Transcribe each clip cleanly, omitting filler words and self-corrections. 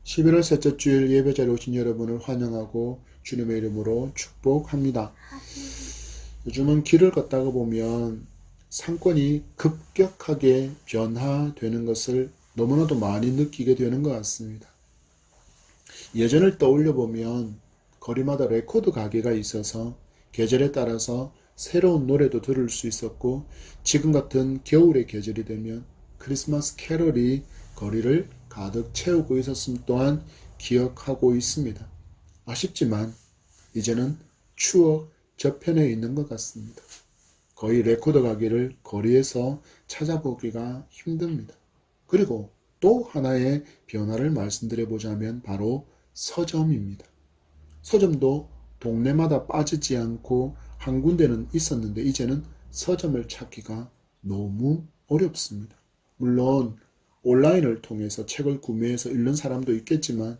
11월 셋째 주일 예배자리에 오신 여러분을 환영하고 주님의 이름으로 축복합니다. 요즘은 길을 걷다가 보면 상권이 급격하게 변화되는 것을 너무나도 많이 느끼게 되는 것 같습니다. 예전을 떠올려 보면 거리마다 레코드 가게가 있어서 계절에 따라서 새로운 노래도 들을 수 있었고, 지금 같은 겨울의 계절이 되면 크리스마스 캐럴이 거리를 가득 채우고 있었음 또한 기억하고 있습니다. 아쉽지만 이제는 추억 저편에 있는 것 같습니다. 거의 레코드 가게를 거리에서 찾아보기가 힘듭니다. 그리고 또 하나의 변화를 말씀드려보자면 바로 서점입니다. 서점도 동네마다 빠지지 않고 한 군데는 있었는데 이제는 서점을 찾기가 너무 어렵습니다. 물론 온라인을 통해서 책을 구매해서 읽는 사람도 있겠지만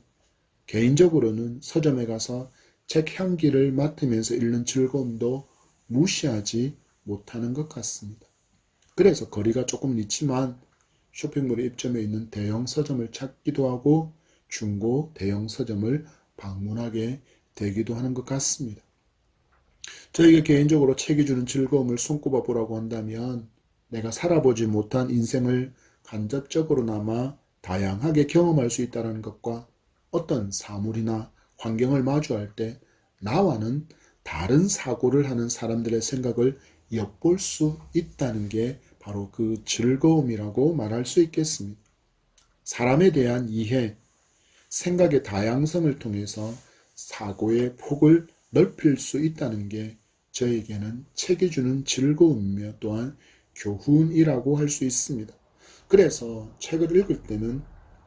개인적으로는 서점에 가서 책 향기를 맡으면서 읽는 즐거움도 무시하지 못하는 것 같습니다. 그래서 거리가 조금 있지만 쇼핑몰의 입점에 있는 대형 서점을 찾기도 하고 중고 대형 서점을 방문하게 되기도 하는 것 같습니다. 저에게 개인적으로 책이 주는 즐거움을 손꼽아 보라고 한다면 내가 살아보지 못한 인생을 간접적으로나마 다양하게 경험할 수 있다는 것과 어떤 사물이나 환경을 마주할 때 나와는 다른 사고를 하는 사람들의 생각을 엿볼 수 있다는 게 바로 그 즐거움이라고 말할 수 있겠습니다. 사람에 대한 이해, 생각의 다양성을 통해서 사고의 폭을 넓힐 수 있다는 게 저에게는 책이 주는 즐거움이며 또한 교훈이라고 할 수 있습니다. 그래서 책을 읽을 때는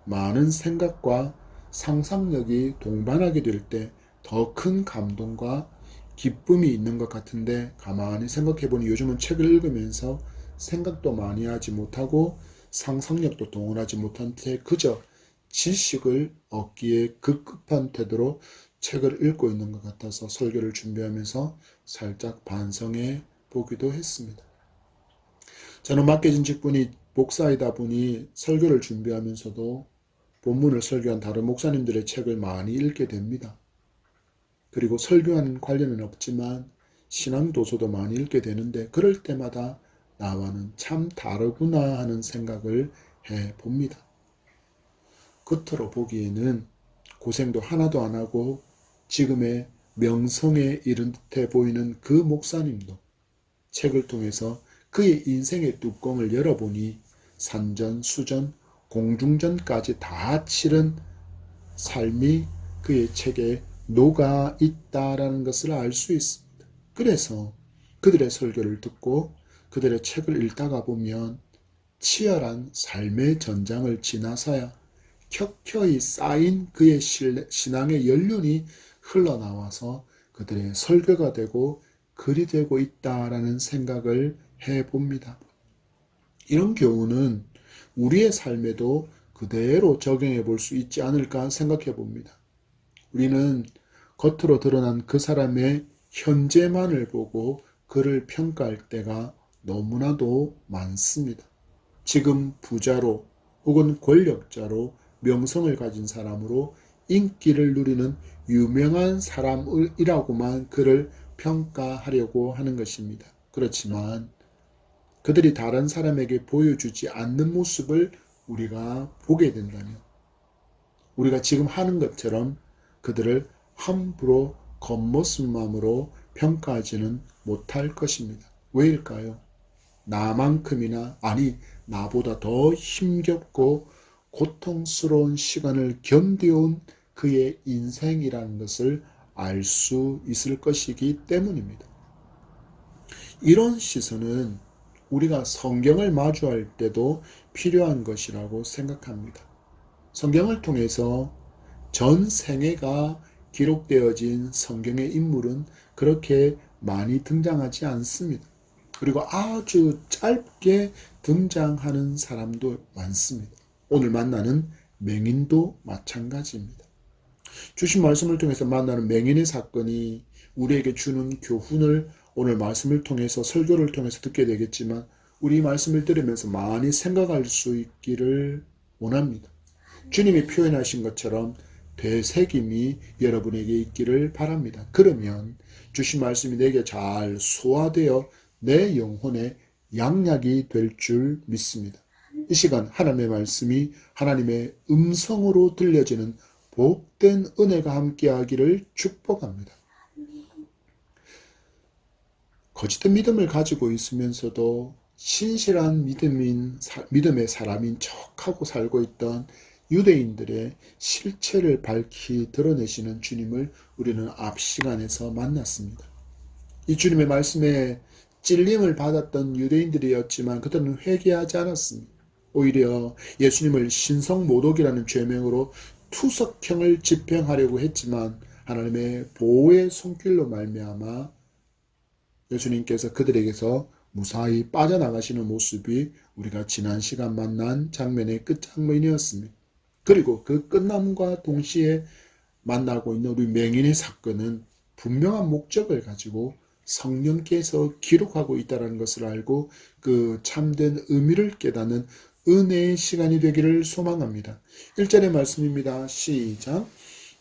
많은 생각과 상상력이 동반하게 될 때 더 큰 감동과 기쁨이 있는 것 같은데, 가만히 생각해보니 요즘은 책을 읽으면서 생각도 많이 하지 못하고 상상력도 동원하지 못한 채 그저 지식을 얻기에 급급한 태도로 책을 읽고 있는 것 같아서 설교를 준비하면서 살짝 반성해 보기도 했습니다. 저는 맡겨진 직분이 목사이다 보니 설교를 준비하면서도 본문을 설교한 다른 목사님들의 책을 많이 읽게 됩니다. 그리고 설교하는 관련은 없지만 신앙 도서도 많이 읽게 되는데, 그럴 때마다 나와는 참 다르구나 하는 생각을 해 봅니다. 겉으로 보기에는 고생도 하나도 안 하고 지금의 명성에 이른 듯해 보이는 그 목사님도 책을 통해서 그의 인생의 뚜껑을 열어보니 산전, 수전, 공중전까지 다 치른 삶이 그의 책에 녹아 있다라는 것을 알 수 있습니다. 그래서 그들의 설교를 듣고 그들의 책을 읽다가 보면 치열한 삶의 전장을 지나서야 켜켜이 쌓인 그의 신앙의 연륜이 흘러나와서 그들의 설교가 되고 글이 되고 있다라는 생각을 해봅니다. 이런 교훈은 우리의 삶에도 그대로 적용해 볼 수 있지 않을까 생각해 봅니다. 우리는 겉으로 드러난 그 사람의 현재만을 보고 그를 평가할 때가 너무나도 많습니다. 지금 부자로 혹은 권력자로 명성을 가진 사람으로 인기를 누리는 유명한 사람이라고만 그를 평가하려고 하는 것입니다. 그렇지만 그들이 다른 사람에게 보여주지 않는 모습을 우리가 보게 된다면 우리가 지금 하는 것처럼 그들을 함부로 겉모습만으로 평가하지는 못할 것입니다. 왜일까요? 나만큼이나, 아니 나보다 더 힘겹고 고통스러운 시간을 견뎌온 그의 인생이라는 것을 알 수 있을 것이기 때문입니다. 이런 시선은 우리가 성경을 마주할 때도 필요한 것이라고 생각합니다. 성경을 통해서 전 생애가 기록되어진 성경의 인물은 그렇게 많이 등장하지 않습니다. 그리고 아주 짧게 등장하는 사람도 많습니다. 오늘 만나는 맹인도 마찬가지입니다. 주신 말씀을 통해서 만나는 맹인의 사건이 우리에게 주는 교훈을 오늘 말씀을 통해서, 설교를 통해서 듣게 되겠지만 우리 말씀을 들으면서 많이 생각할 수 있기를 원합니다. 주님이 표현하신 것처럼 되새김이 여러분에게 있기를 바랍니다. 그러면 주신 말씀이 내게 잘 소화되어 내 영혼에 양약이 될 줄 믿습니다. 이 시간 하나님의 말씀이 하나님의 음성으로 들려지는 복된 은혜가 함께하기를 축복합니다. 거짓된 믿음을 가지고 있으면서도 신실한 믿음의 사람인 척하고 살고 있던 유대인들의 실체를 밝히 드러내시는 주님을 우리는 앞 시간에서 만났습니다. 이 주님의 말씀에 찔림을 받았던 유대인들이었지만 그들은 회개하지 않았습니다. 오히려 예수님을 신성모독이라는 죄명으로 투석형을 집행하려고 했지만 하나님의 보호의 손길로 말미암아 예수님께서 그들에게서 무사히 빠져나가시는 모습이 우리가 지난 시간 만난 장면의 끝장면이었습니다. 그리고 그 끝남과 동시에 만나고 있는 우리 맹인의 사건은 분명한 목적을 가지고 성령께서 기록하고 있다는 것을 알고 그 참된 의미를 깨닫는 은혜의 시간이 되기를 소망합니다. 1절의 말씀입니다. 시작.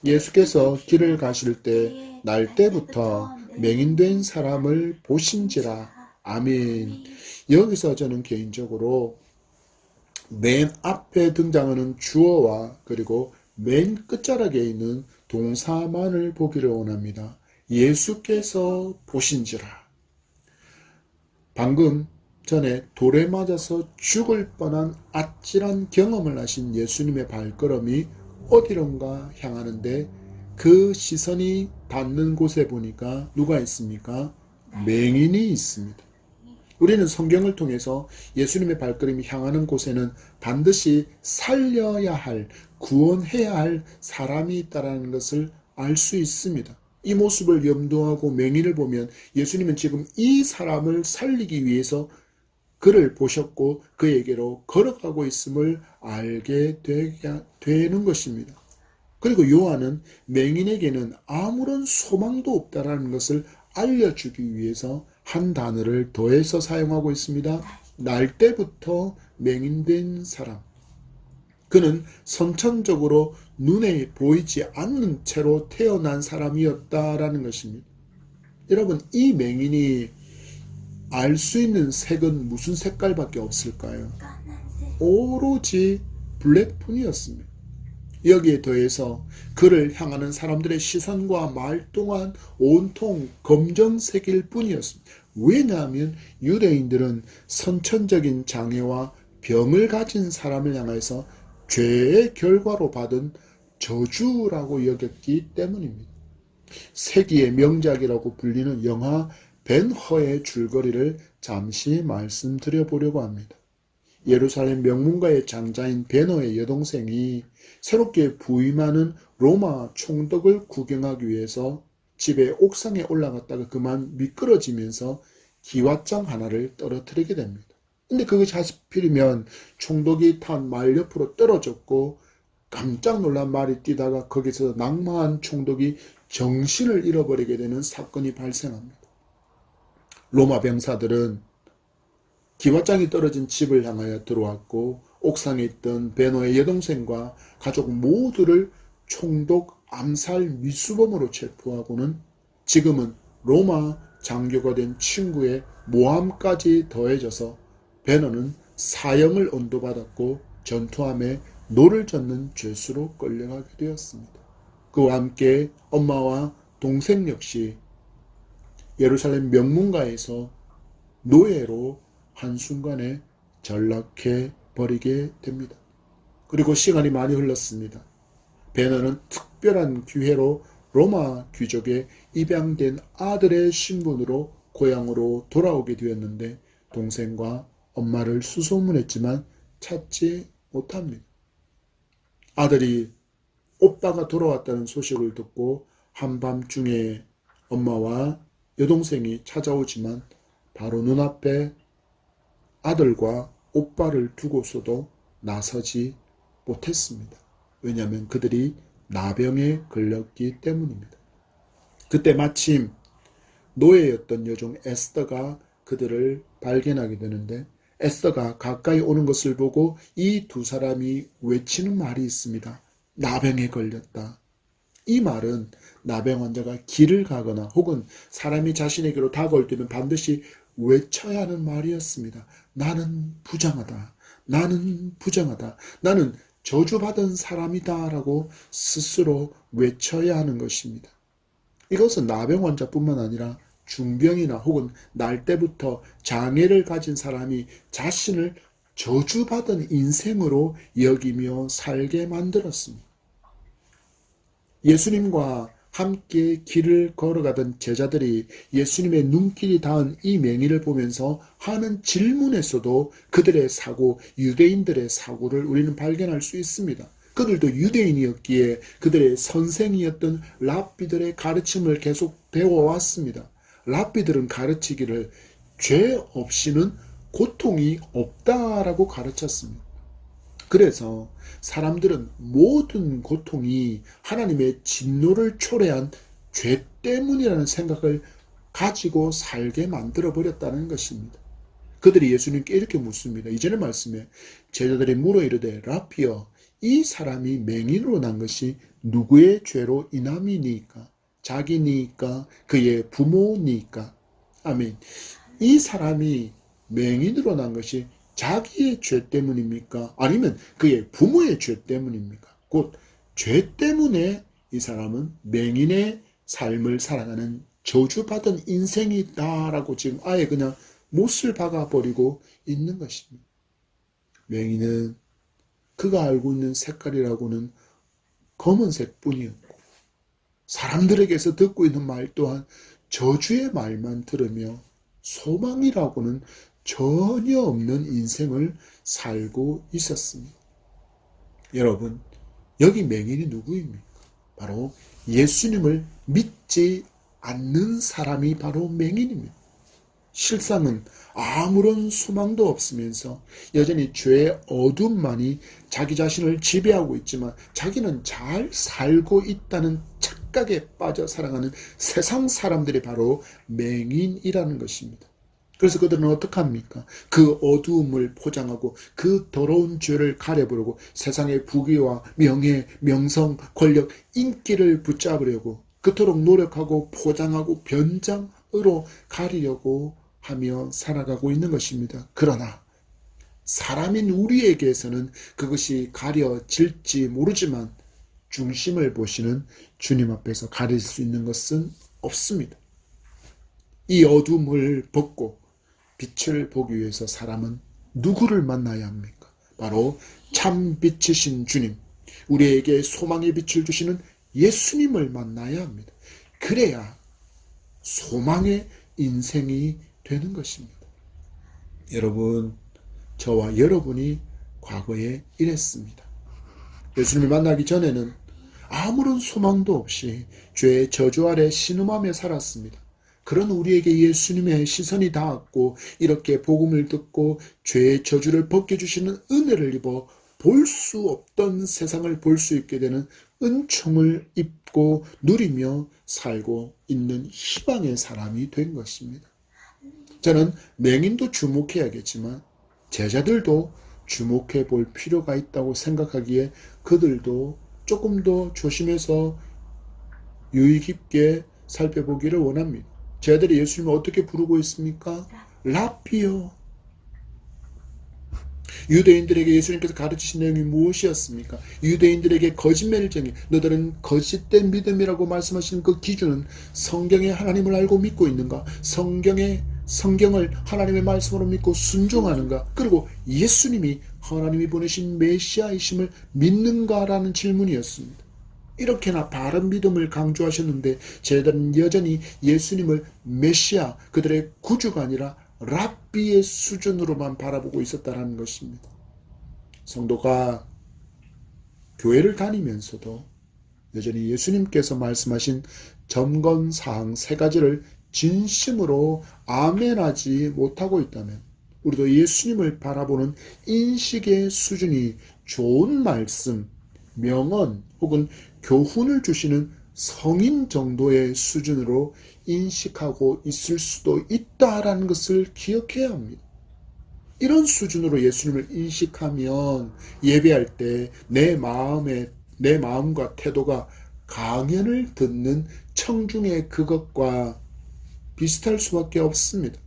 예수께서 길을 가실 때 날 때부터 맹인된 사람을 보신지라. 아멘. 여기서 저는 개인적으로 맨 앞에 등장하는 주어와 그리고 맨 끝자락에 있는 동사만을 보기를 원합니다. 예수께서 보신지라. 방금 전에 돌에 맞아서 죽을 뻔한 아찔한 경험을 하신 예수님의 발걸음이 어디론가 향하는데 그 시선이 닿는 곳에 보니까 누가 있습니까? 맹인이 있습니다. 우리는 성경을 통해서 예수님의 발걸음이 향하는 곳에는 반드시 살려야 할, 구원해야 할 사람이 있다는 것을 알 수 있습니다. 이 모습을 염두하고 맹인을 보면 예수님은 지금 이 사람을 살리기 위해서 그를 보셨고 그에게로 걸어가고 있음을 알게 되는 것입니다. 그리고 요한은 맹인에게는 아무런 소망도 없다라는 것을 알려주기 위해서 한 단어를 더해서 사용하고 있습니다. 날 때부터 맹인된 사람. 그는 선천적으로 눈에 보이지 않는 채로 태어난 사람이었다라는 것입니다. 여러분, 이 맹인이 알 수 있는 색은 무슨 색깔밖에 없을까요? 오로지 블랙뿐이었습니다. 여기에 더해서 그를 향하는 사람들의 시선과 말 또한 온통 검정색일 뿐이었습니다. 왜냐하면 유대인들은 선천적인 장애와 병을 가진 사람을 향해서 죄의 결과로 받은 저주라고 여겼기 때문입니다. 세기의 명작이라고 불리는 영화 벤허의 줄거리를 잠시 말씀드려 보려고 합니다. 예루살렘 명문가의 장자인 베너의 여동생이 새롭게 부임하는 로마 총독을 구경하기 위해서 집의 옥상에 올라갔다가 그만 미끄러지면서 기왓장 하나를 떨어뜨리게 됩니다. 근데 그것이 하필이면 총독이 탄 말 옆으로 떨어졌고 깜짝 놀란 말이 뛰다가 거기서 낙마한 총독이 정신을 잃어버리게 되는 사건이 발생합니다. 로마 병사들은 기왓장이 떨어진 집을 향하여 들어왔고 옥상에 있던 베너의 여동생과 가족 모두를 총독 암살 미수범으로 체포하고는 지금은 로마 장교가 된 친구의 모함까지 더해져서 베너는 사형을 언도받았고 전투함에 노를 젓는 죄수로 끌려가게 되었습니다. 그와 함께 엄마와 동생 역시 예루살렘 명문가에서 노예로 한순간에 전락해 버리게 됩니다. 그리고 시간이 많이 흘렀습니다. 베너는 특별한 기회로 로마 귀족의 입양된 아들의 신분으로 고향으로 돌아오게 되었는데 동생과 엄마를 수소문했지만 찾지 못합니다. 아들이 오빠가 돌아왔다는 소식을 듣고 한밤중에 엄마와 여동생이 찾아오지만 바로 눈앞에 아들과 오빠를 두고서도 나서지 못했습니다. 왜냐하면 그들이 나병에 걸렸기 때문입니다. 그때 마침 노예였던 여종 에스더가 그들을 발견하게 되는데 에스더가 가까이 오는 것을 보고 이 두 사람이 외치는 말이 있습니다. 나병에 걸렸다. 이 말은 나병 환자가 길을 가거나 혹은 사람이 자신에게로 다가올 때는 반드시 외쳐야 하는 말이었습니다. 나는 부정하다. 나는 부정하다. 나는 저주받은 사람이다 라고 스스로 외쳐야 하는 것입니다. 이것은 나병 환자뿐만 아니라 중병이나 혹은 날 때부터 장애를 가진 사람이 자신을 저주받은 인생으로 여기며 살게 만들었습니다. 예수님과 함께 길을 걸어가던 제자들이 예수님의 눈길이 닿은 이 맹인을 보면서 하는 질문에서도 그들의 사고, 유대인들의 사고를 우리는 발견할 수 있습니다. 그들도 유대인이었기에 그들의 선생이었던 랍비들의 가르침을 계속 배워왔습니다. 랍비들은 가르치기를 죄 없이는 고통이 없다라고 가르쳤습니다. 그래서 사람들은 모든 고통이 하나님의 진노를 초래한 죄 때문이라는 생각을 가지고 살게 만들어 버렸다는 것입니다. 그들이 예수님께 이렇게 묻습니다. 이전의 말씀에 제자들이 물어 이르되 라피여 이 사람이 맹인으로 난 것이 누구의 죄로 인함이니까? 자기니까? 그의 부모니까? 아멘. 이 사람이 맹인으로 난 것이 자기의 죄 때문입니까? 아니면 그의 부모의 죄 때문입니까? 곧 죄 때문에 이 사람은 맹인의 삶을 살아가는 저주받은 인생이다라고 지금 아예 그냥 못을 박아버리고 있는 것입니다. 맹인은 그가 알고 있는 색깔이라고는 검은색 뿐이었고 사람들에게서 듣고 있는 말 또한 저주의 말만 들으며 소망이라고는 전혀 없는 인생을 살고 있었습니다. 여러분, 여기 맹인이 누구입니까? 바로 예수님을 믿지 않는 사람이 바로 맹인입니다. 실상은 아무런 소망도 없으면서 여전히 죄의 어둠만이 자기 자신을 지배하고 있지만 자기는 잘 살고 있다는 착각에 빠져 살아가는 세상 사람들이 바로 맹인이라는 것입니다. 그래서 그들은 어떻게 합니까? 그 어두움을 포장하고 그 더러운 죄를 가려보려고 세상의 부귀와 명예, 명성, 권력, 인기를 붙잡으려고 그토록 노력하고 포장하고 변장으로 가리려고 하며 살아가고 있는 것입니다. 그러나 사람인 우리에게서는 그것이 가려질지 모르지만 중심을 보시는 주님 앞에서 가릴 수 있는 것은 없습니다. 이 어둠을 벗고 빛을 보기 위해서 사람은 누구를 만나야 합니까? 바로 참 빛이신 주님, 우리에게 소망의 빛을 주시는 예수님을 만나야 합니다. 그래야 소망의 인생이 되는 것입니다. 여러분, 저와 여러분이 과거에 이랬습니다. 예수님을 만나기 전에는 아무런 소망도 없이 죄의 저주 아래 신음하며 살았습니다. 그런 우리에게 예수님의 시선이 닿았고 이렇게 복음을 듣고 죄의 저주를 벗겨주시는 은혜를 입어 볼 수 없던 세상을 볼 수 있게 되는 은총을 입고 누리며 살고 있는 희망의 사람이 된 것입니다. 저는 맹인도 주목해야겠지만 제자들도 주목해 볼 필요가 있다고 생각하기에 그들도 조금 더 조심해서 유의 깊게 살펴보기를 원합니다. 제자들이 예수님을 어떻게 부르고 있습니까? 라피요. 유대인들에게 예수님께서 가르치신 내용이 무엇이었습니까? 유대인들에게 거짓말쟁이, 너들은 거짓된 믿음이라고 말씀하시는 그 기준은 성경에 하나님을 알고 믿고 있는가? 성경을 하나님의 말씀으로 믿고 순종하는가? 그리고 예수님이 하나님이 보내신 메시아이심을 믿는가라는 질문이었습니다. 이렇게나 바른 믿음을 강조하셨는데 제자들은 여전히 예수님을 메시아, 그들의 구주가 아니라 랍비의 수준으로만 바라보고 있었다는 것입니다. 성도가 교회를 다니면서도 여전히 예수님께서 말씀하신 점검사항 3가지를 진심으로 아멘하지 못하고 있다면 우리도 예수님을 바라보는 인식의 수준이 좋은 말씀, 명언 혹은 교훈을 주시는 성인 정도의 수준으로 인식하고 있을 수도 있다라는 것을 기억해야 합니다. 이런 수준으로 예수님을 인식하면 예배할 때 내 마음과 태도가 강연을 듣는 청중의 그것과 비슷할 수밖에 없습니다.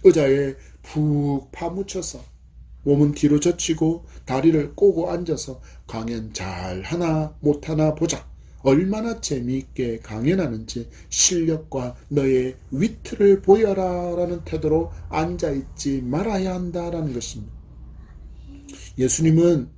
의자에 푹 파묻혀서 몸은 뒤로 젖히고 다리를 꼬고 앉아서 강연 잘하나 못하나 보자. 얼마나 재미있게 강연하는지 실력과 너의 위트를 보여라 라는 태도로 앉아있지 말아야 한다라는 것입니다. 예수님은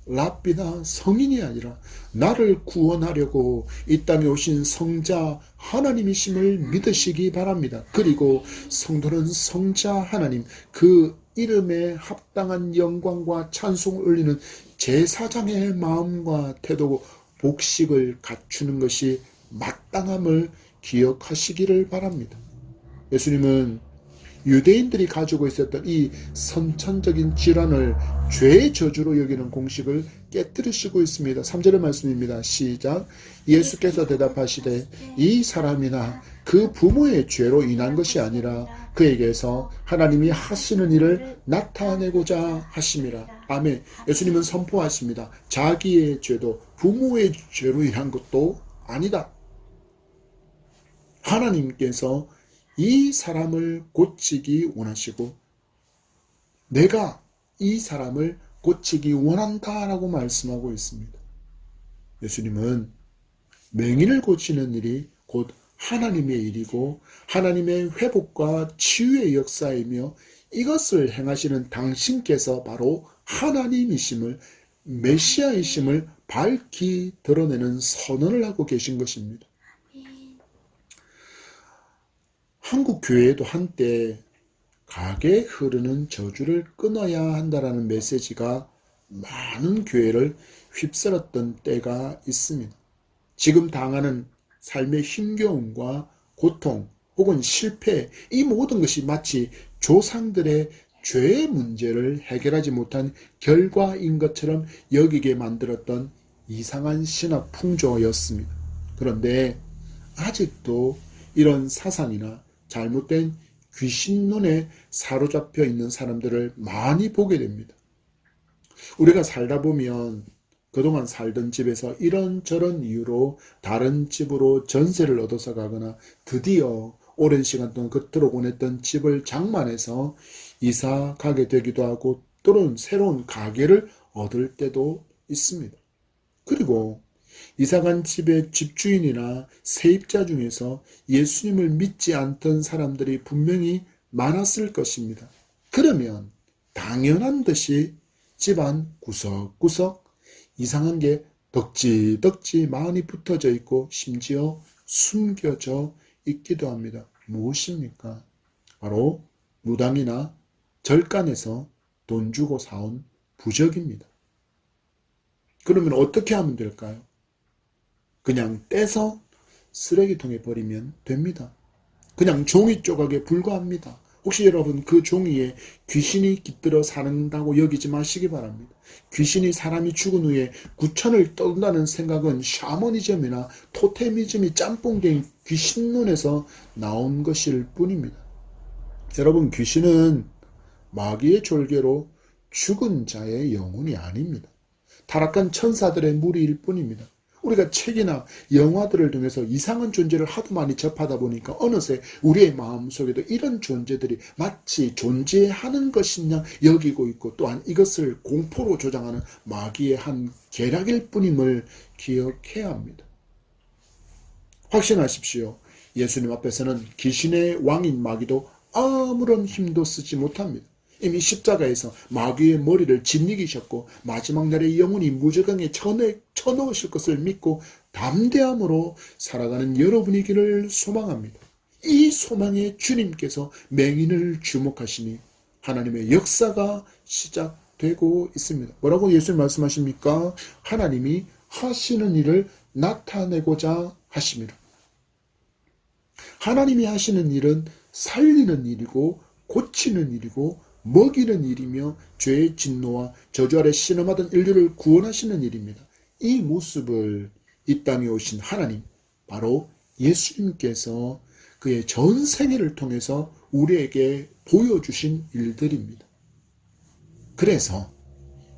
랍비나 성인이 아니라 나를 구원하려고 이 땅에 오신 성자 하나님이심을 믿으시기 바랍니다. 그리고 성도는 성자 하나님 그 이름에 합당한 영광과 찬송을 올리는 제사장의 마음과 태도 복식을 갖추는 것이 마땅함을 기억하시기를 바랍니다. 예수님은 유대인들이 가지고 있었던 이 선천적인 질환을 죄의 저주로 여기는 공식을 깨뜨리시고 있습니다. 3절의 말씀입니다. 시작. 예수께서 대답하시되 이 사람이나 그 부모의 죄로 인한 것이 아니라 그에게서 하나님이 하시는 일을 나타내고자 하심이라. 아멘. 예수님은 선포하십니다. 자기의 죄도 부모의 죄로 인한 것도 아니다. 하나님께서 이 사람을 고치기 원하시고 내가 이 사람을 고치기 원한다라고 말씀하고 있습니다. 예수님은 맹인을 고치는 일이 곧 하나님의 일이고 하나님의 회복과 치유의 역사이며 이것을 행하시는 당신께서 바로 하나님이심을 메시아이심을 밝히 드러내는 선언을 하고 계신 것입니다. 한국 교회에도 한때 가게에 흐르는 저주를 끊어야 한다라는 메시지가 많은 교회를 휩쓸었던 때가 있습니다. 지금 당하는 삶의 힘겨움과 고통 혹은 실패 이 모든 것이 마치 조상들의 죄의 문제를 해결하지 못한 결과인 것처럼 여기게 만들었던 이상한 신학 풍조였습니다. 그런데 아직도 이런 사상이나 잘못된 귀신론에 사로잡혀 있는 사람들을 많이 보게 됩니다. 우리가 살다 보면 그동안 살던 집에서 이런저런 이유로 다른 집으로 전세를 얻어서 가거나 드디어 오랜 시간 동안 겉으로 보냈던 집을 장만해서 이사 가게 되기도 하고 또는 새로운 가게를 얻을 때도 있습니다. 그리고 이사간 집의 집주인이나 세입자 중에서 예수님을 믿지 않던 사람들이 분명히 많았을 것입니다. 그러면 당연한 듯이 집안 구석구석 이상한 게 덕지덕지 많이 붙어져 있고 심지어 숨겨져 있기도 합니다. 무엇입니까? 바로 무당이나 절간에서 돈 주고 사온 부적입니다. 그러면 어떻게 하면 될까요? 그냥 떼서 쓰레기통에 버리면 됩니다. 그냥 종이 조각에 불과합니다. 혹시 여러분 그 종이에 귀신이 깃들어 사는다고 여기지 마시기 바랍니다. 귀신이 사람이 죽은 후에 구천을 떤다는 생각은 샤머니즘이나 토테미즘이 짬뽕된 귀신론에서 나온 것일 뿐입니다. 여러분 귀신은 마귀의 졸개로 죽은 자의 영혼이 아닙니다. 타락한 천사들의 무리일 뿐입니다. 우리가 책이나 영화들을 통해서 이상한 존재를 하도 많이 접하다 보니까 어느새 우리의 마음속에도 이런 존재들이 마치 존재하는 것이냐 여기고 있고 또한 이것을 공포로 조장하는 마귀의 한 계략일 뿐임을 기억해야 합니다. 확신하십시오. 예수님 앞에서는 귀신의 왕인 마귀도 아무런 힘도 쓰지 못합니다. 이미 십자가에서 마귀의 머리를 짓이기셨고 마지막 날에 영원히 무저강에 쳐넣으실 것을 믿고 담대함으로 살아가는 여러분이기를 소망합니다. 이 소망에 주님께서 맹인을 주목하시니 하나님의 역사가 시작되고 있습니다. 뭐라고 예수님 말씀하십니까? 하나님이 하시는 일을 나타내고자 하심이라. 하나님이 하시는 일은 살리는 일이고 고치는 일이고 먹이는 일이며 죄의 진노와 저주 아래 신음하던 인류를 구원하시는 일입니다. 이 모습을 이 땅에 오신 하나님, 바로 예수님께서 그의 전 생애를 통해서 우리에게 보여주신 일들입니다. 그래서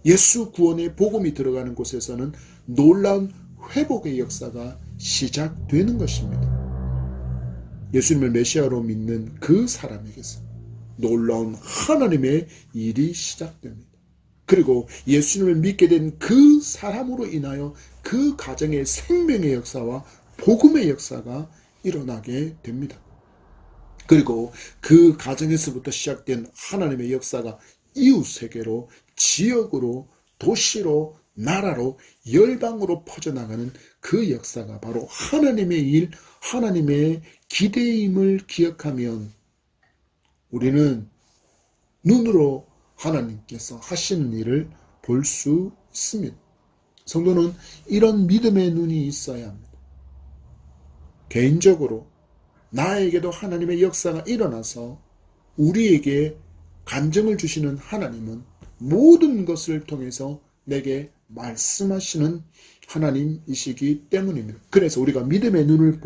예수 구원의 복음이 들어가는 곳에서는 놀라운 회복의 역사가 시작되는 것입니다. 예수님을 메시아로 믿는 그 사람에게서 놀라운 하나님의 일이 시작됩니다. 그리고 예수님을 믿게 된 그 사람으로 인하여 그 가정의 생명의 역사와 복음의 역사가 일어나게 됩니다. 그리고 그 가정에서부터 시작된 하나님의 역사가 이웃세계로, 지역으로, 도시로, 나라로, 열방으로 퍼져나가는 그 역사가 바로 하나님의 일, 하나님의 기대임을 기억하면 우리는 눈으로 하나님께서 하시는 일을 볼 수 있습니다. 성도는 이런 믿음의 눈이 있어야 합니다. 개인적으로 나에게도 하나님의 역사가 일어나서 우리에게 간증을 주시는 하나님은 모든 것을 통해서 내게 말씀하시는 하나님이시기 때문입니다. 그래서 우리가 믿음의 눈으로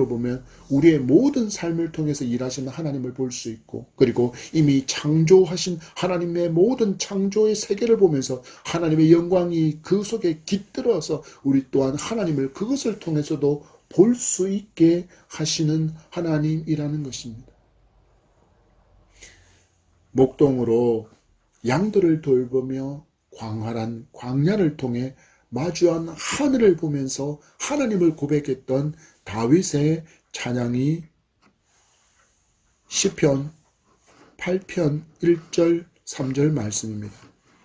보면 우리의 모든 삶을 통해서 일하시는 하나님을 볼 수 있고, 그리고 이미 창조하신 하나님의 모든 창조의 세계를 보면서 하나님의 영광이 그 속에 깃들어서 우리 또한 하나님을 그것을 통해서도 볼 수 있게 하시는 하나님이라는 것입니다. 목동으로 양들을 돌보며 광활한 광야를 통해 마주한 하늘을 보면서 하나님을 고백했던 다윗의 찬양이 시편 8편 1절 3절 말씀입니다.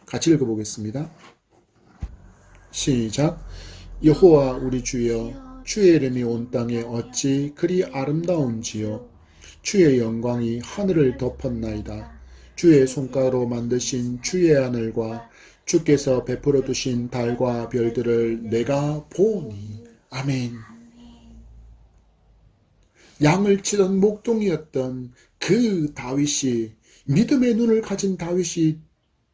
같이 읽어보겠습니다. 시작. 여호와 우리 주여, 주의 이름이 온 땅에 어찌 그리 아름다운지요. 주의 영광이 하늘을 덮었나이다. 주의 손가락으로 만드신 주의 하늘과 주께서 베풀어 두신 달과 별들을 내가 보니. 아멘. 양을 치던 목동이었던 그 다윗이, 믿음의 눈을 가진 다윗이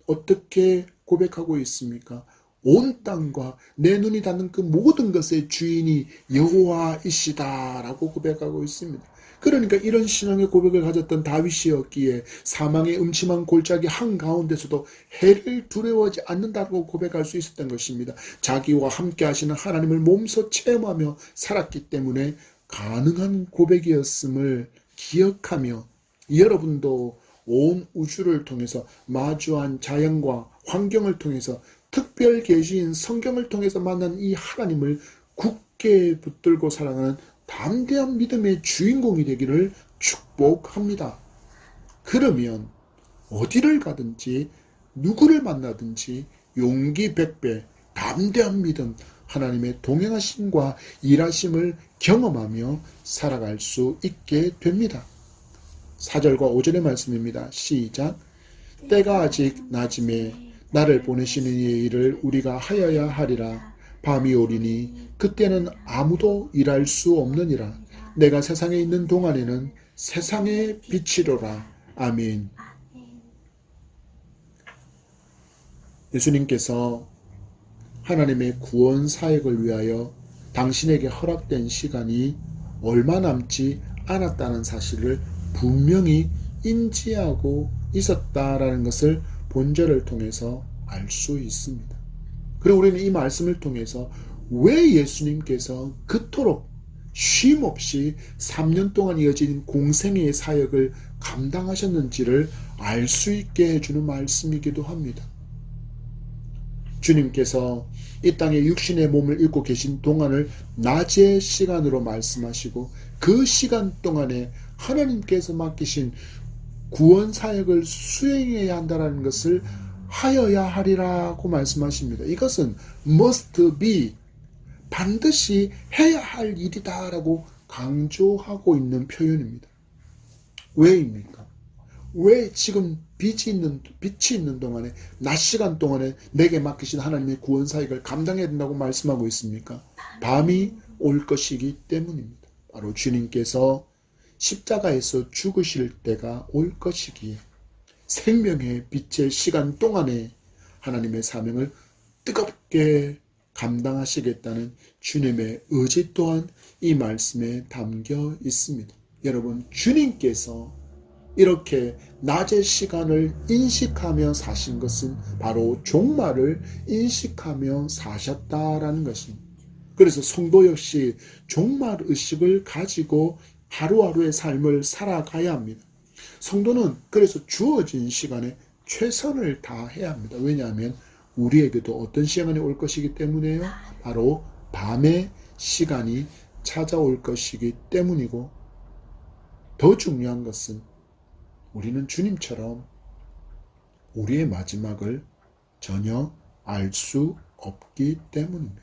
어떻게 고백하고 있습니까? 온 땅과 내 눈이 닿는 그 모든 것의 주인이 여호와이시다 라고 고백하고 있습니다. 그러니까 이런 신앙의 고백을 가졌던 다윗이었기에 사망의 음침한 골짜기 한가운데서도 해를 두려워하지 않는다고 고백할 수 있었던 것입니다. 자기와 함께 하시는 하나님을 몸소 체험하며 살았기 때문에 가능한 고백이었음을 기억하며, 여러분도 온 우주를 통해서 마주한 자연과 환경을 통해서 특별 계시인 성경을 통해서 만난 이 하나님을 굳게 붙들고 살아가는 담대한 믿음의 주인공이 되기를 축복합니다. 그러면 어디를 가든지 누구를 만나든지 용기 100배, 담대한 믿음, 하나님의 동행하심과 일하심을 경험하며 살아갈 수 있게 됩니다. 4절과 5절의 말씀입니다. 시작. 때가 아직 낮음에 나를 보내시는 이의 일을 우리가 하여야 하리라. 밤이 오리니 그때는 아무도 일할 수 없느니라. 내가 세상에 있는 동안에는 세상의 빛이로라. 아멘. 예수님께서 하나님의 구원 사역을 위하여 당신에게 허락된 시간이 얼마 남지 않았다는 사실을 분명히 인지하고 있었다라는 것을 본절을 통해서 알 수 있습니다. 그리고 우리는 이 말씀을 통해서 왜 예수님께서 그토록 쉼없이 3년 동안 이어진 공생애의 사역을 감당하셨는지를 알 수 있게 해주는 말씀이기도 합니다. 주님께서 이 땅에 육신의 몸을 입고 계신 동안을 낮의 시간으로 말씀하시고, 그 시간 동안에 하나님께서 맡기신 구원 사역을 수행해야 한다는 것을 하여야 하리라고 말씀하십니다. 이것은 must be, 반드시 해야 할 일이다라고 강조하고 있는 표현입니다. 왜입니까? 왜 지금 빛이 있는 동안에, 낮 시간 동안에 내게 맡기신 하나님의 구원 사역을 감당해야 된다고 말씀하고 있습니까? 밤이 올 것이기 때문입니다. 바로 주님께서 십자가에서 죽으실 때가 올 것이기에 생명의 빛의 시간 동안에 하나님의 사명을 뜨겁게 감당하시겠다는 주님의 의지 또한 이 말씀에 담겨 있습니다. 여러분, 주님께서 이렇게 낮의 시간을 인식하며 사신 것은 바로 종말을 인식하며 사셨다라는 것입니다. 그래서 성도 역시 종말 의식을 가지고 하루하루의 삶을 살아가야 합니다. 성도는 그래서 주어진 시간에 최선을 다해야 합니다. 왜냐하면 우리에게도 어떤 시간이 올 것이기 때문에요. 바로 밤의 시간이 찾아올 것이기 때문이고, 더 중요한 것은 우리는 주님처럼 우리의 마지막을 전혀 알 수 없기 때문입니다.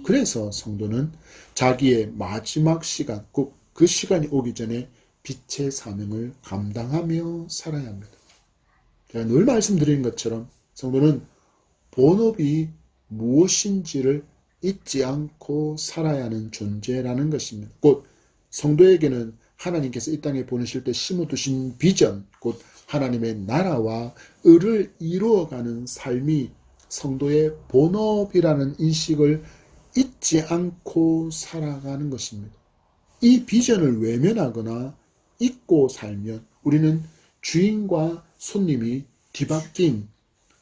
그래서 성도는 자기의 마지막 시간, 꼭 그 시간이 오기 전에 빛의 사명을 감당하며 살아야 합니다. 제가 늘 말씀드리는 것처럼 성도는 본업이 무엇인지를 잊지 않고 살아야 하는 존재라는 것입니다. 곧 성도에게는 하나님께서 이 땅에 보내실 때 심어두신 비전, 곧 하나님의 나라와 의를 이루어가는 삶이 성도의 본업이라는 인식을 잊지 않고 살아가는 것입니다. 이 비전을 외면하거나 잊고 살면 우리는 주인과 손님이 뒤바뀐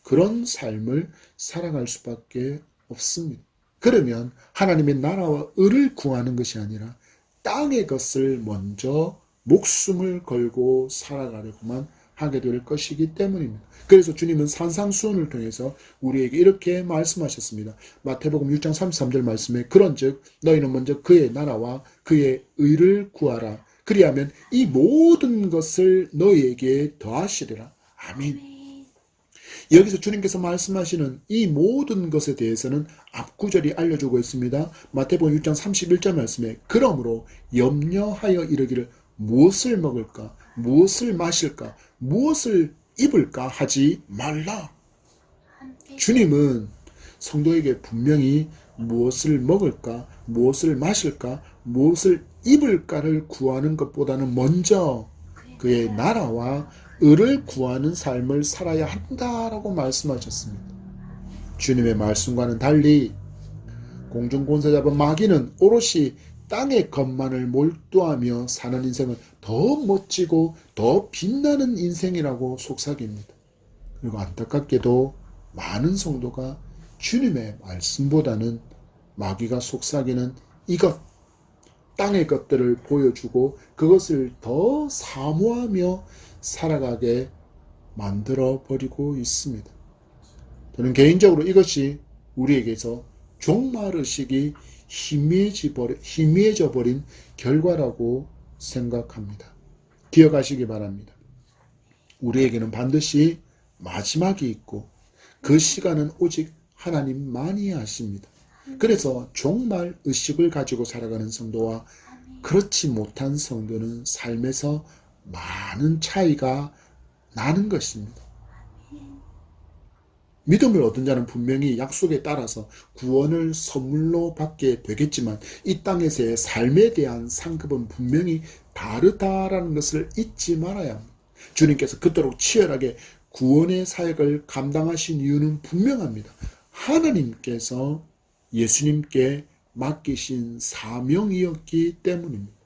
그런 삶을 살아갈 수밖에 없습니다. 그러면 하나님의 나라와 의를 구하는 것이 아니라 땅의 것을 먼저 목숨을 걸고 살아가려고만 하게 될 것이기 때문입니다. 그래서 주님은 산상수훈을 통해서 우리에게 이렇게 말씀하셨습니다. 마태복음 6장 33절 말씀에 그런즉 너희는 먼저 그의 나라와 그의 의를 구하라. 그리하면 이 모든 것을 너희에게 더하시리라. 아멘. 여기서 주님께서 말씀하시는 이 모든 것에 대해서는 앞구절이 알려주고 있습니다. 마태복음 6장 31절 말씀에 그러므로 염려하여 이르기를 무엇을 먹을까, 무엇을 마실까, 무엇을 입을까 하지 말라. 주님은 성도에게 분명히 무엇을 먹을까, 무엇을 마실까, 무엇을 입을까를 구하는 것보다는 먼저 그의 나라와 의를 구하는 삶을 살아야 한다라고 말씀하셨습니다. 주님의 말씀과는 달리 공중권세 잡은 마귀는 오롯이 땅의 것만을 몰두하며 사는 인생은 더 멋지고 더 빛나는 인생이라고 속삭입니다. 그리고 안타깝게도 많은 성도가 주님의 말씀보다는 마귀가 속삭이는 이것, 땅의 것들을 보여주고 그것을 더 사모하며 살아가게 만들어 버리고 있습니다. 저는 개인적으로 이것이 우리에게서 종말의식이 희미해져 버린 결과라고 생각합니다. 기억하시기 바랍니다. 우리에게는 반드시 마지막이 있고 그 시간은 오직 하나님만이 아십니다. 그래서 종말의식을 가지고 살아가는 성도와 그렇지 못한 성도는 삶에서 많은 차이가 나는 것입니다. 믿음을 얻은 자는 분명히 약속에 따라서 구원을 선물로 받게 되겠지만 이 땅에서의 삶에 대한 상급은 분명히 다르다라는 것을 잊지 말아야 합니다. 주님께서 그토록 치열하게 구원의 사역을 감당하신 이유는 분명합니다. 하나님께서 예수님께 맡기신 사명이었기 때문입니다.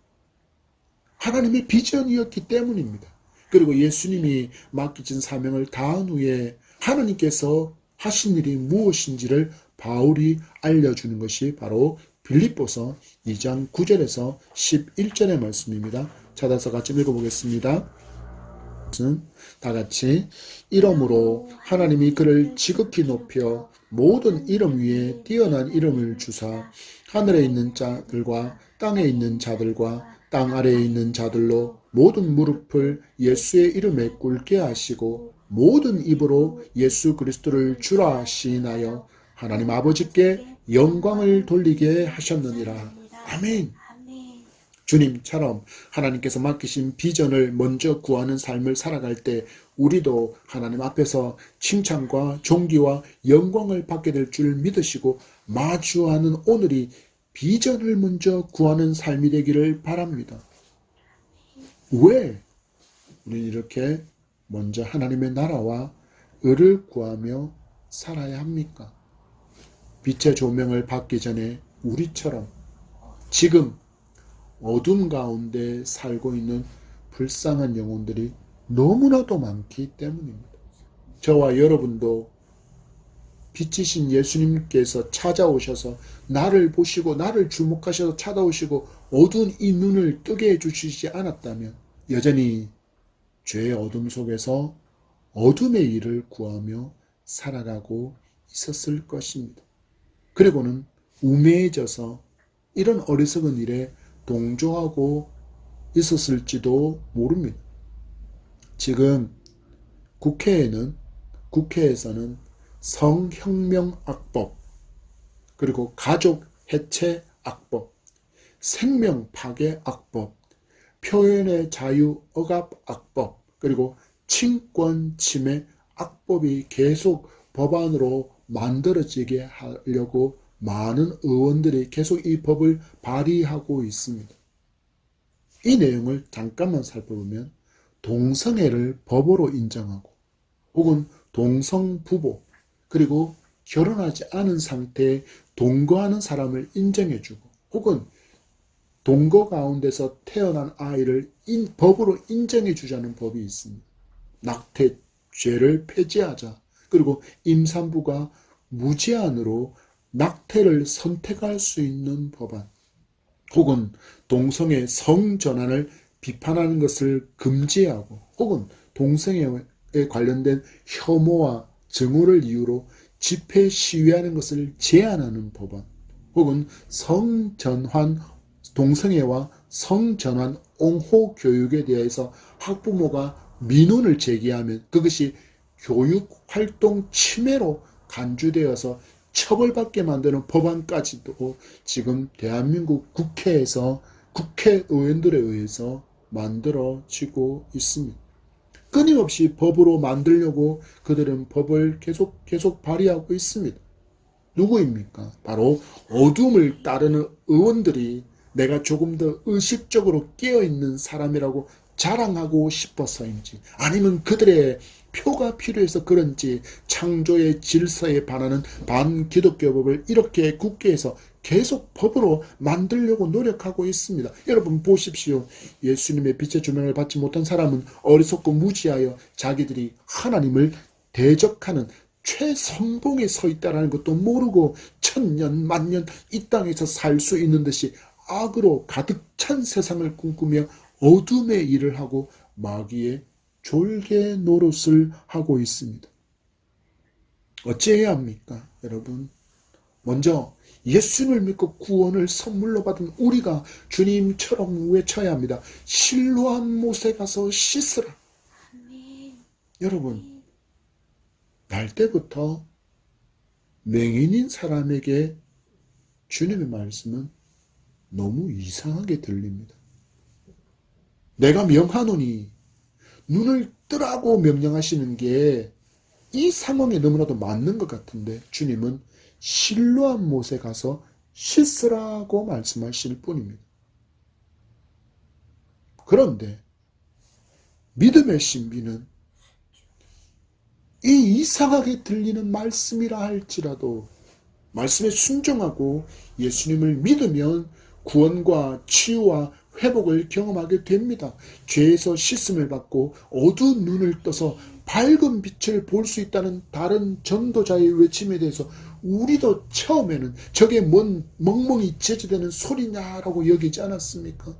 하나님의 비전이었기 때문입니다. 그리고 예수님이 맡기신 사명을 다한 후에 하나님께서 하신 일이 무엇인지를 바울이 알려주는 것이 바로 빌립보서 2장 9절에서 11절의 말씀입니다. 찾아서 같이 읽어보겠습니다. 다 같이 이름으로 하나님이 그를 지극히 높여 모든 이름 위에 뛰어난 이름을 주사 하늘에 있는 자들과 땅에 있는 자들과 땅 아래에 있는 자들로 모든 무릎을 예수의 이름에 꿇게 하시고 모든 입으로 예수 그리스도를 주라 시인하여 하나님 아버지께 영광을 돌리게 하셨느니라. 아멘. 주님처럼 하나님께서 맡기신 비전을 먼저 구하는 삶을 살아갈 때 우리도 하나님 앞에서 칭찬과 존귀와 영광을 받게 될 줄 믿으시고 마주하는 오늘이 비전을 먼저 구하는 삶이 되기를 바랍니다. 왜 우리는 이렇게 먼저 하나님의 나라와 의를 구하며 살아야 합니까? 빛의 조명을 받기 전에 우리처럼 지금 어둠 가운데 살고 있는 불쌍한 영혼들이 너무나도 많기 때문입니다. 저와 여러분도 빛이신 예수님께서 찾아오셔서 나를 보시고 나를 주목하셔서 찾아오시고 어두운 이 눈을 뜨게 해주시지 않았다면 여전히 죄의 어둠 속에서 어둠의 일을 구하며 살아가고 있었을 것입니다. 그리고는 우매해져서 이런 어리석은 일에 동조하고 있었을지도 모릅니다. 지금 국회에서는 성혁명악법, 그리고 가족 해체 악법, 생명 파괴 악법, 표현의 자유 억압 악법, 그리고 친권 침해 악법이 계속 법안으로 만들어지게 하려고 많은 의원들이 계속 이 법을 발의하고 있습니다. 이 내용을 잠깐만 살펴보면 동성애를 법으로 인정하고 혹은 동성부부 그리고 결혼하지 않은 상태에 동거하는 사람을 인정해주고 혹은 동거 가운데서 태어난 아이를 법으로 인정해주자는 법이 있습니다. 낙태죄를 폐지하자. 그리고 임산부가 무제한으로 낙태를 선택할 수 있는 법안 혹은 동성애 성전환을 비판하는 것을 금지하고 혹은 동성애에 관련된 혐오와 증오를 이유로 집회 시위하는 것을 제한하는 법안 혹은 동성애와 성전환 옹호 교육에 대해서 학부모가 민원을 제기하면 그것이 교육활동 침해로 간주되어서 처벌받게 만드는 법안까지도 지금 대한민국 국회의원들에 의해서 만들어지고 있습니다. 끊임없이 법으로 만들려고 그들은 법을 계속 발의하고 있습니다. 누구입니까? 바로 어둠을 따르는 의원들이 내가 조금 더 의식적으로 깨어있는 사람이라고 자랑하고 싶어서인지 아니면 그들의 표가 필요해서 그런지 창조의 질서에 반하는 반기독교법을 이렇게 국회에서 계속 법으로 만들려고 노력하고 있습니다. 여러분 보십시오. 예수님의 빛의 조명을 받지 못한 사람은 어리석고 무지하여 자기들이 하나님을 대적하는 최선봉에 서 있다는 것도 모르고 천년 만년 이 땅에서 살 수 있는 듯이 악으로 가득 찬 세상을 꿈꾸며 어둠의 일을 하고 마귀의 졸개 노릇을 하고 있습니다. 어찌해야 합니까, 여러분? 먼저 예수님을 믿고 구원을 선물로 받은 우리가 주님처럼 외쳐야 합니다. 실로암 못에 가서 씻으라. 여러분, 날 때부터 맹인인 사람에게 주님의 말씀은 너무 이상하게 들립니다. 내가 명하노니 눈을 뜨라고 명령하시는 게 이 상황에 너무나도 맞는 것 같은데 주님은 실로암 못에 가서 씻으라고 말씀하실 뿐입니다. 그런데 믿음의 신비는 이 이상하게 들리는 말씀이라 할지라도 말씀에 순종하고 예수님을 믿으면 구원과 치유와 회복을 경험하게 됩니다. 죄에서 씻음을 받고 어두운 눈을 떠서 밝은 빛을 볼 수 있다는 다른 전도자의 외침에 대해서 우리도 처음에는 저게 뭔 멍멍이 제지되는 소리냐라고 여기지 않았습니까?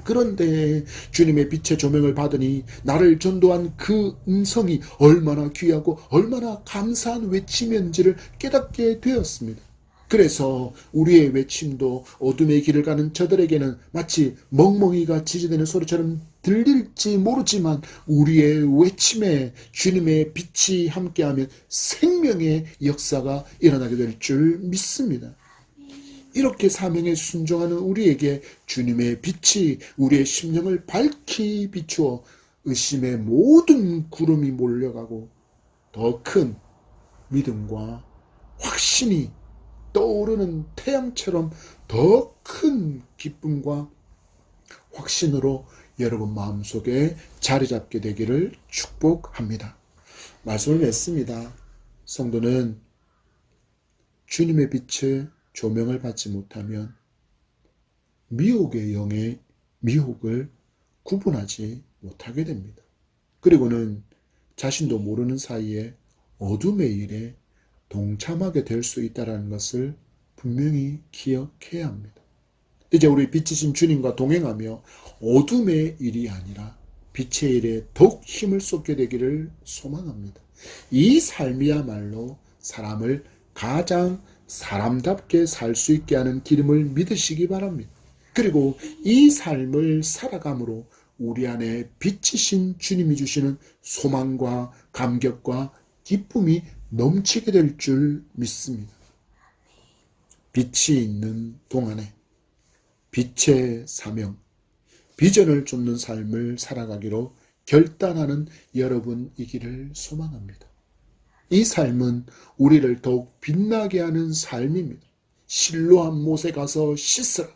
그런데 주님의 빛의 조명을 받으니 나를 전도한 그 음성이 얼마나 귀하고 얼마나 감사한 외침이었는지를 깨닫게 되었습니다. 그래서 우리의 외침도 어둠의 길을 가는 저들에게는 마치 멍멍이가 지지되는 소리처럼 들릴지 모르지만 우리의 외침에 주님의 빛이 함께하면 생명의 역사가 일어나게 될 줄 믿습니다. 이렇게 사명에 순종하는 우리에게 주님의 빛이 우리의 심령을 밝히 비추어 의심의 모든 구름이 몰려가고 더 큰 믿음과 확신이 떠오르는 태양처럼 더 큰 기쁨과 확신으로 여러분 마음속에 자리 잡게 되기를 축복합니다. 말씀을 맺습니다. 성도는 주님의 빛을 조명을 받지 못하면 미혹의 영의 미혹을 구분하지 못하게 됩니다. 그리고는 자신도 모르는 사이에 어둠의 일에 동참하게 될 수 있다는 것을 분명히 기억해야 합니다. 이제 우리 빛이신 주님과 동행하며 어둠의 일이 아니라 빛의 일에 더욱 힘을 쏟게 되기를 소망합니다. 이 삶이야말로 사람을 가장 사람답게 살 수 있게 하는 기름을 믿으시기 바랍니다. 그리고 이 삶을 살아감으로 우리 안에 빛이신 주님이 주시는 소망과 감격과 기쁨이 넘치게 될 줄 믿습니다. 빛이 있는 동안에 빛의 사명, 비전을 쫓는 삶을 살아가기로 결단하는 여러분이기를 소망합니다. 이 삶은 우리를 더욱 빛나게 하는 삶입니다. 실로암 못에 가서 씻으라.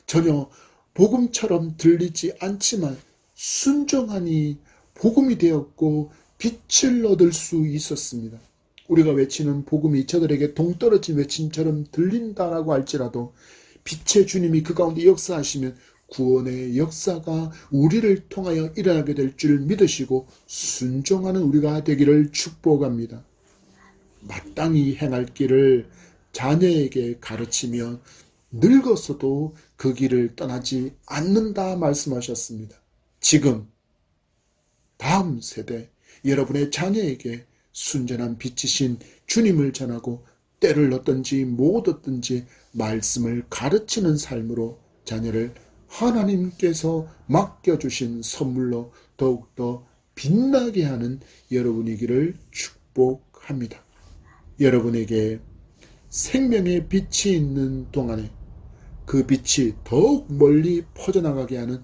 전혀 복음처럼 들리지 않지만 순종하니 복음이 되었고 빛을 얻을 수 있었습니다. 우리가 외치는 복음이 저들에게 동떨어진 외침처럼 들린다라고 할지라도 빛의 주님이 그 가운데 역사하시면 구원의 역사가 우리를 통하여 일어나게 될 줄 믿으시고 순종하는 우리가 되기를 축복합니다. 마땅히 행할 길을 자녀에게 가르치며 늙어서도 그 길을 떠나지 않는다 말씀하셨습니다. 지금 다음 세대 여러분의 자녀에게 순전한 빛이신 주님을 전하고 때를 얻든지 못 얻든지 말씀을 가르치는 삶으로 자녀를 하나님께서 맡겨주신 선물로 더욱더 빛나게 하는 여러분이기를 축복합니다. 여러분에게 생명의 빛이 있는 동안에 그 빛이 더욱 멀리 퍼져나가게 하는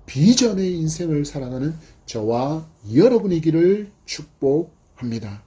비전의 인생을 살아가는 저와 여러분이기를 축복합니다.